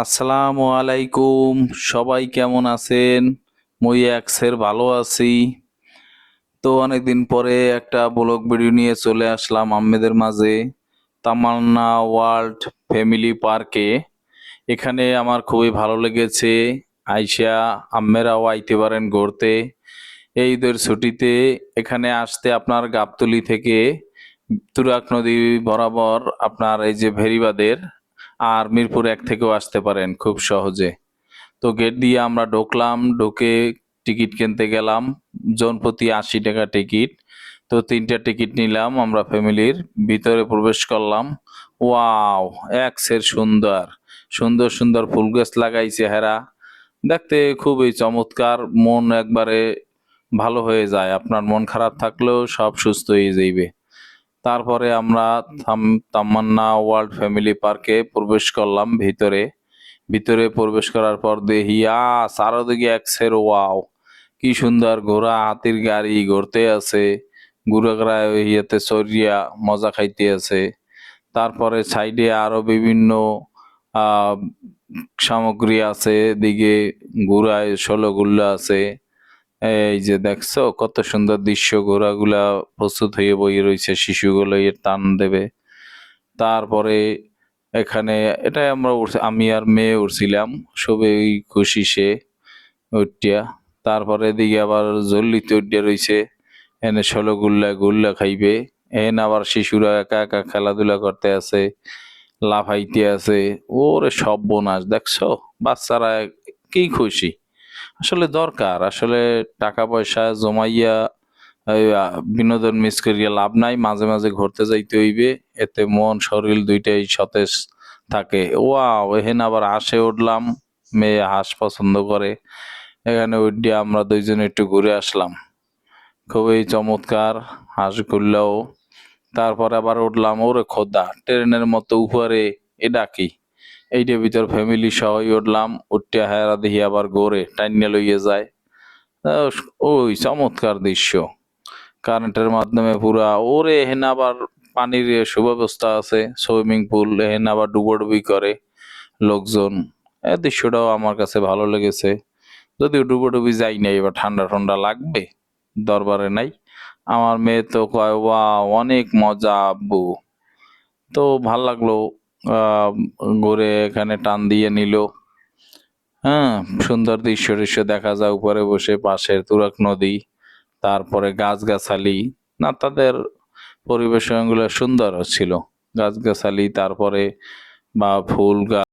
আসসালামু আলাইকুম। সবাই কেমন আছেন? মই একসের ভালো আছি। তো অনেকদিন পরে একটা ব্লগ ভিডিও নিয়ে চলে আসলাম আপনাদের মাঝে। তামান্না ওয়ার্ল্ড ফ্যামিলি পার্কে এখানে আমার খুবই ভালো লেগেছে। আইসা আম্মেরাও আইতে পারেন ঘুরতে এই ঈদের ছুটিতে। এখানে আসতে আপনার গাবতলী থেকে তুরাগ নদী বরাবর আপনার এই যে ভেরিবাদের আর মিরপুর 1 থেকেও আসতে পারেন খুব সহজে। তো গেট দিয়ে আমরা ঢুকলাম, ঢুকে টিকিট কিনতে গেলাম। জন প্রতি 80 টাকা টিকিট। তো 3টা টিকিট নিলাম আমরা ফ্যামিলির। ভিতরে প্রবেশ করলাম। ওয়াও, একসের সুন্দর সুন্দর সুন্দর ফুল গাছ লাগাইছে হেরা। দেখতে খুবই চমৎকার, মন একবারে ভালো হয়ে যায়। আপনার মন খারাপ থাকলেও সব সুস্থ হয়ে যাইবে। তারপরে আমরা তামান্না ওয়ার্ল্ড ফ্যামিলি পার্কে প্রবেশ করলাম ভিতরে। ভিতরে প্রবেশ করার পর দেখি চারদিকে একসের ওয়াও, কি সুন্দর ঘোড়া হাতির গাড়ি ঘুরতে আছে। ঘুরাঘুরা ইয়েতে চড়িয়া মজা খাইতে আছে। তারপরে সাইডে আরো বিভিন্ন আহ সামগ্রী আছে, এদিকে ঘোড়ায় ষোলগুল্লা আছে। এই যে দেখছো কত সুন্দর দৃশ্য, ঘোড়াগুলা প্রস্তুত হয়ে বইয়ে রয়েছে, শিশুগুলো এর টান দেবে। তারপরে এখানে এটাই আমরা আমি আর মেয়ে উঠছিলাম, সবই খুশি সে উঠিয়া। তারপরে এদিকে আবার জল্লিতে উঠিয়া রয়েছে, এনে ষোলো গুল্লা গুল্লা খাইবে। এন আবার শিশুরা একা একা খেলাধুলা করতে আছে, লাফাইতে আছে। ওরে সর্বনাশ, দেখছো বাচ্চারা কি খুশি। আসলে দরকার, আসলে টাকা পয়সা জমাইয়া বিনোদন মিস করিয়া লাভ নাই। মাঝে মাঝে ঘুরতে যাইতে হইবে, এতে মন শরীর দুইটাই সতেজ থাকে। ওয়াও, এখানে আবার হাঁসে উঠলাম, মেয়ে হাঁস পছন্দ করে। এখানে উঠিয়া আমরা দুইজনে একটু ঘুরে আসলাম, খুবই চমৎকার হাঁস ঘুরলেও। তারপর আবার উঠলাম, ওরে খোদা ট্রেনের মতো উপরে, এটা কি? এইটার ভিতর ফ্যামিলি সহই উঠলাম। উঠিয়া হেরা দেখি আবার ঘোরে টাইনে লইয়ে যায়। ওই চমৎকার দৃশ্য, কারেন্টের মাধ্যমে পুরা। ওরে এখানে আবার পানির সুব্যবস্থা আছে, সুইমিং পুল। এখানে আবার ডুবোডুবি করে লোকজন। এই দৃশ্যটাও আমার কাছে ভালো লেগেছে। যদিও ডুবোডুবি যাই নাই, এবার ঠান্ডা ঠান্ডা লাগবে, দরবারে নাই। আমার মেয়ে তো কয় ওয়া অনেক মজা আব্বু। তো ভাল লাগলো। আহ ঘুরে এখানে টান দিয়ে নিল। হ্যাঁ, সুন্দর দৃশ্য দৃশ্য দেখা যায় উপরে বসে, পাশের তুরাগ নদী, তারপরে গাছগাছালি। না, তাদের পরিবেশনগুলো সুন্দর ছিল। গাছগাছালি, তারপরে বা ফুল গাছ।